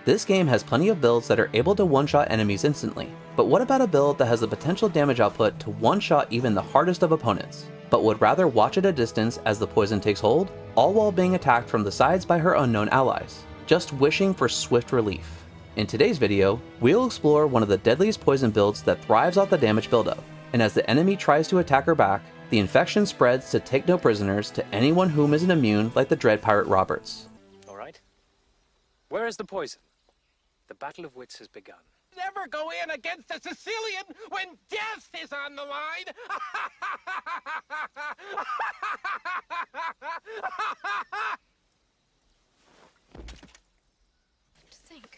This game has plenty of builds that are able to one-shot enemies instantly, but what about a build that has the potential damage output to one-shot even the hardest of opponents, but would rather watch at a distance as the poison takes hold, all while being attacked from the sides by her unknown allies, just wishing for swift relief? In today's video, we'll explore one of the deadliest poison builds that thrives off the damage buildup, and as the enemy tries to attack her back, the infection spreads to take no prisoners to anyone whom isn't immune like the Dread Pirate Roberts. Alright. Where is the poison? The Battle of Wits has begun. Never go in against a Sicilian when death is on the line! To think,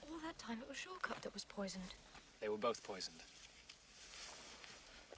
all that time it was Shortcut that was poisoned. They were both poisoned.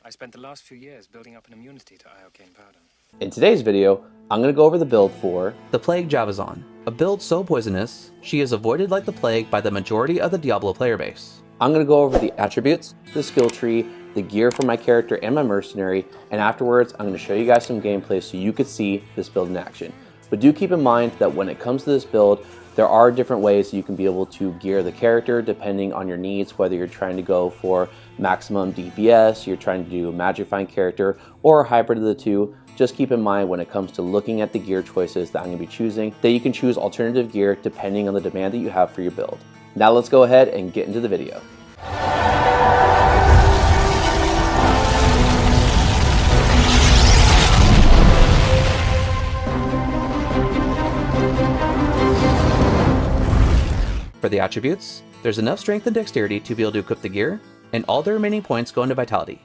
I spent the last few years building up an immunity to iocane powder. In today's video, I'm going to go over the build for the Plague Javazon, a build so poisonous, she is avoided like the plague by the majority of the Diablo player base. I'm going to go over the attributes, the skill tree, the gear for my character and my mercenary, and afterwards I'm going to show you guys some gameplay so you could see this build in action. But do keep in mind that when it comes to this build, there are different ways you can be able to gear the character depending on your needs, whether you're trying to go for maximum DPS, you're trying to do a Magic Find character, or a hybrid of the two. Just keep in mind when it comes to looking at the gear choices that I'm going to be choosing, that you can choose alternative gear depending on the demand that you have for your build. Now let's go ahead and get into the video. For the attributes, there's enough strength and dexterity to be able to equip the gear, and all the remaining points go into vitality.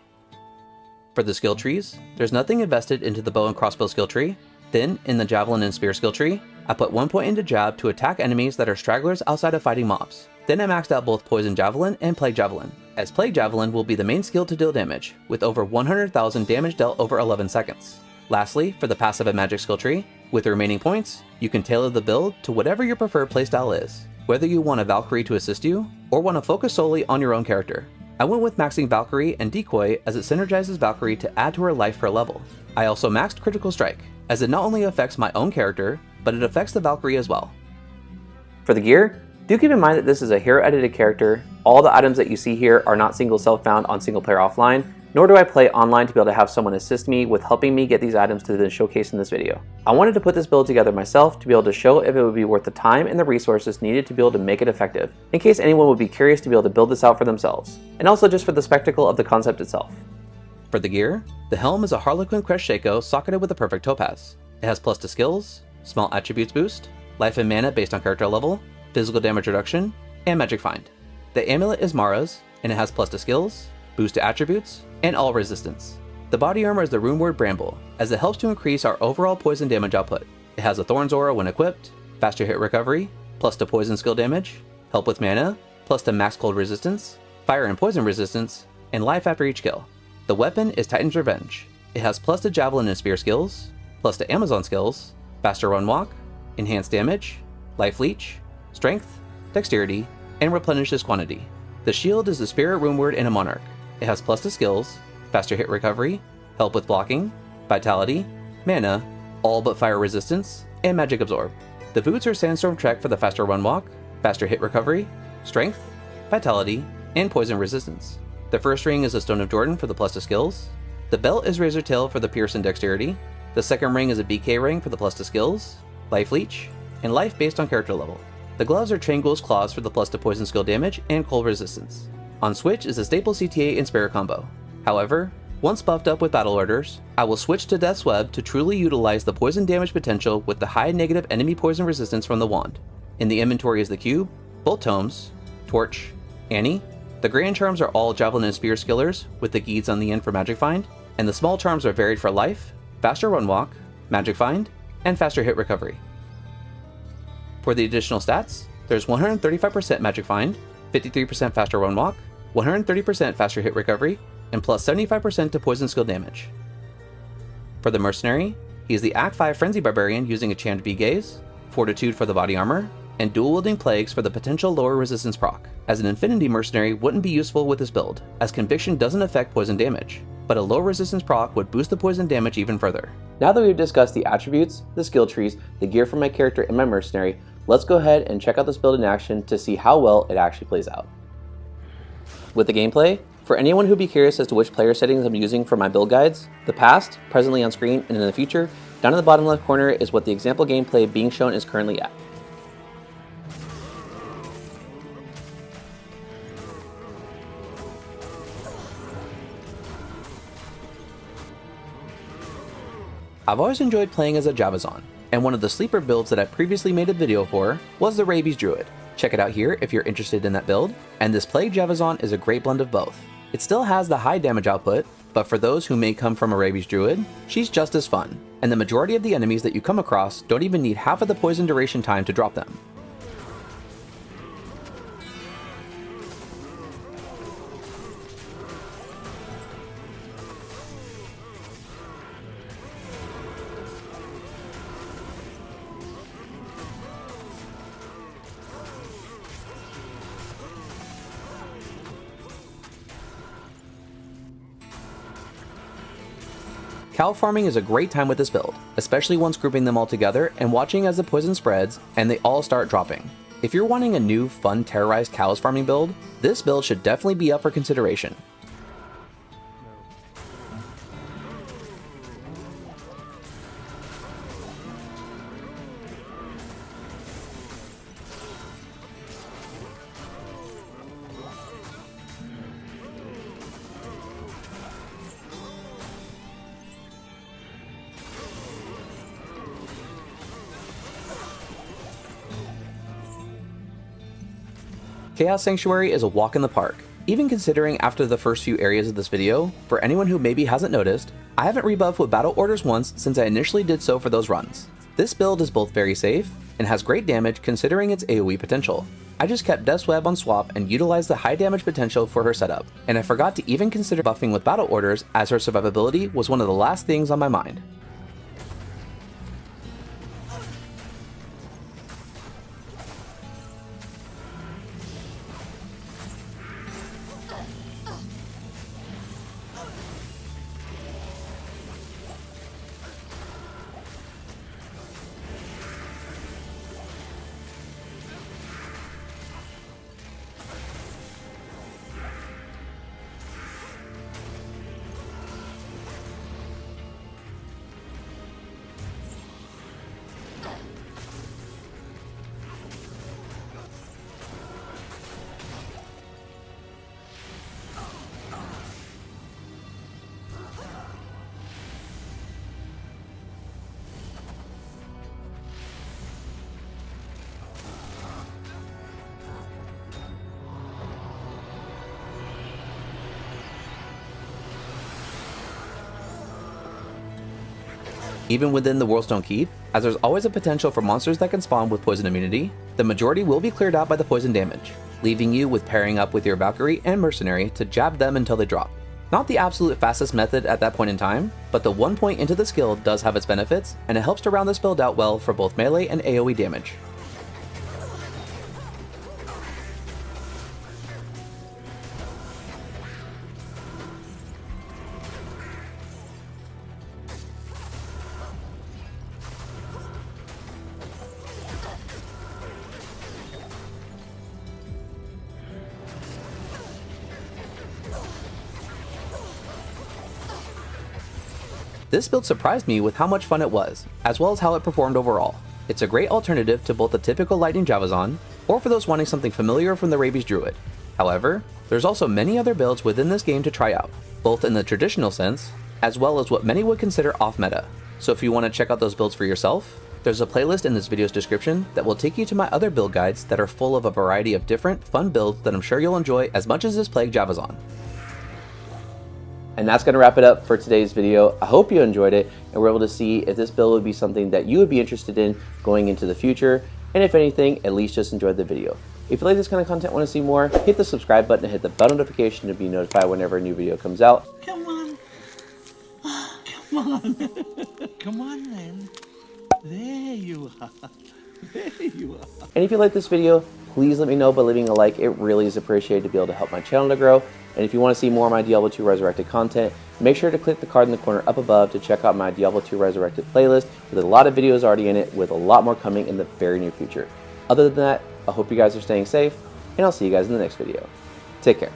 For the skill trees, there's nothing invested into the bow and crossbow skill tree. Then, in the javelin and spear skill tree, I put 1 point into jab to attack enemies that are stragglers outside of fighting mobs. Then I maxed out both poison javelin and plague javelin, as plague javelin will be the main skill to deal damage, with over 100,000 damage dealt over 11 seconds. Lastly, for the passive and magic skill tree, with the remaining points, you can tailor the build to whatever your preferred playstyle is, whether you want a Valkyrie to assist you, or want to focus solely on your own character. I went with maxing Valkyrie and Decoy as it synergizes Valkyrie to add to her life per level. I also maxed Critical Strike, as it not only affects my own character, but it affects the Valkyrie as well. For the gear, do keep in mind that this is a hero edited character. All the items that you see here are not single self found on single player offline, nor do I play online to be able to have someone assist me with helping me get these items to then showcase in this video. I wanted to put this build together myself to be able to show if it would be worth the time and the resources needed to be able to make it effective, in case anyone would be curious to be able to build this out for themselves, and also just for the spectacle of the concept itself. For the gear, the helm is a Harlequin Crest Shaco socketed with a perfect topaz. It has plus to skills, small attributes boost, life and mana based on character level, physical damage reduction, and magic find. The amulet is Mara's, and it has plus to skills, boost to attributes, and all resistance. The body armor is the rune word Bramble, as it helps to increase our overall poison damage output. It has a Thorns aura when equipped, faster hit recovery, plus to poison skill damage, help with mana, plus to max cold resistance, fire and poison resistance, and life after each kill. The weapon is Titan's Revenge. It has plus to javelin and spear skills, plus to Amazon skills, faster run walk, enhanced damage, life leech, strength, dexterity, and replenishes quantity. The shield is the spirit rune word in a monarch. It has plus to skills, faster hit recovery, help with blocking, vitality, mana, all but fire resistance, and magic absorb. The boots are Sandstorm Trek for the faster run walk, faster hit recovery, strength, vitality, and poison resistance. The first ring is a Stone of Jordan for the plus to skills. The belt is Razor Tail for the pierce and dexterity. The second ring is a BK ring for the plus to skills, life leech, and life based on character level. The gloves are Chain Ghoul's Claws for the plus to poison skill damage and cold resistance. On switch is a staple CTA and Spirit combo. However, once buffed up with battle orders, I will switch to Death's Web to truly utilize the poison damage potential with the high negative enemy poison resistance from the wand. In the inventory is the cube, both tomes, torch, Annie. The grand charms are all javelin and spear skillers with the geeds on the end for magic find, and the small charms are varied for life, faster run walk, magic find, and faster hit recovery. For the additional stats, there's 135% magic find, 53% faster run walk, 130% faster hit recovery, and plus 75% to poison skill damage. For the mercenary, he is the Act 5 Frenzy Barbarian using a Charmed Bee Gaze, Fortitude for the body armor, and dual wielding plagues for the potential lower resistance proc, as an Infinity Mercenary wouldn't be useful with this build, as Conviction doesn't affect poison damage, but a low resistance proc would boost the poison damage even further. Now that we've discussed the attributes, the skill trees, the gear for my character and my mercenary, let's go ahead and check out this build in action to see how well it actually plays out. With the gameplay, for anyone who'd be curious as to which player settings I'm using for my build guides, the past, presently on screen, and in the future, down in the bottom left corner is what the example gameplay being shown is currently at. I've always enjoyed playing as a Javazon, and one of the sleeper builds that I previously made a video for was the Rabies Druid. Check it out here if you're interested in that build, and this Plague Javazon is a great blend of both. It still has the high damage output, but for those who may come from a Rabies Druid, she's just as fun, and the majority of the enemies that you come across don't even need half of the poison duration time to drop them. Cow farming is a great time with this build, especially once grouping them all together and watching as the poison spreads and they all start dropping. If you're wanting a new, fun, terrorized cows farming build, this build should definitely be up for consideration. Chaos Sanctuary is a walk in the park. Even considering after the first few areas of this video, for anyone who maybe hasn't noticed, I haven't rebuffed with battle orders once since I initially did so for those runs. This build is both very safe and has great damage considering its AoE potential. I just kept Death's Web on swap and utilized the high damage potential for her setup, and I forgot to even consider buffing with battle orders as her survivability was one of the last things on my mind. Even within the Worldstone Keep, as there's always a potential for monsters that can spawn with poison immunity, the majority will be cleared out by the poison damage, leaving you with pairing up with your Valkyrie and Mercenary to jab them until they drop. Not the absolute fastest method at that point in time, but the 1 point into the skill does have its benefits, and it helps to round this build out well for both melee and AoE damage. This build surprised me with how much fun it was, as well as how it performed overall. It's a great alternative to both the typical Lightning Javazon, or for those wanting something familiar from the Rabies Druid. However, there's also many other builds within this game to try out, both in the traditional sense, as well as what many would consider off-meta. So if you want to check out those builds for yourself, there's a playlist in this video's description that will take you to my other build guides that are full of a variety of different, fun builds that I'm sure you'll enjoy as much as this Plague Javazon. And that's going to wrap it up for today's video. I hope you enjoyed it and were able to see if this build would be something that you would be interested in going into the future, and if anything, at least just enjoyed the video. If you like this kind of content and want to see more, hit the subscribe button and hit the bell notification to be notified whenever a new video comes out. Come on. Come on. Come on then. There you are. There you are. And if you like this video, please let me know by leaving a like. It really is appreciated to be able to help my channel to grow. And if you want to see more of my Diablo 2 Resurrected content, make sure to click the card in the corner up above to check out my Diablo 2 Resurrected playlist with a lot of videos already in it, with a lot more coming in the very near future. Other than that, I hope you guys are staying safe, and I'll see you guys in the next video. Take care.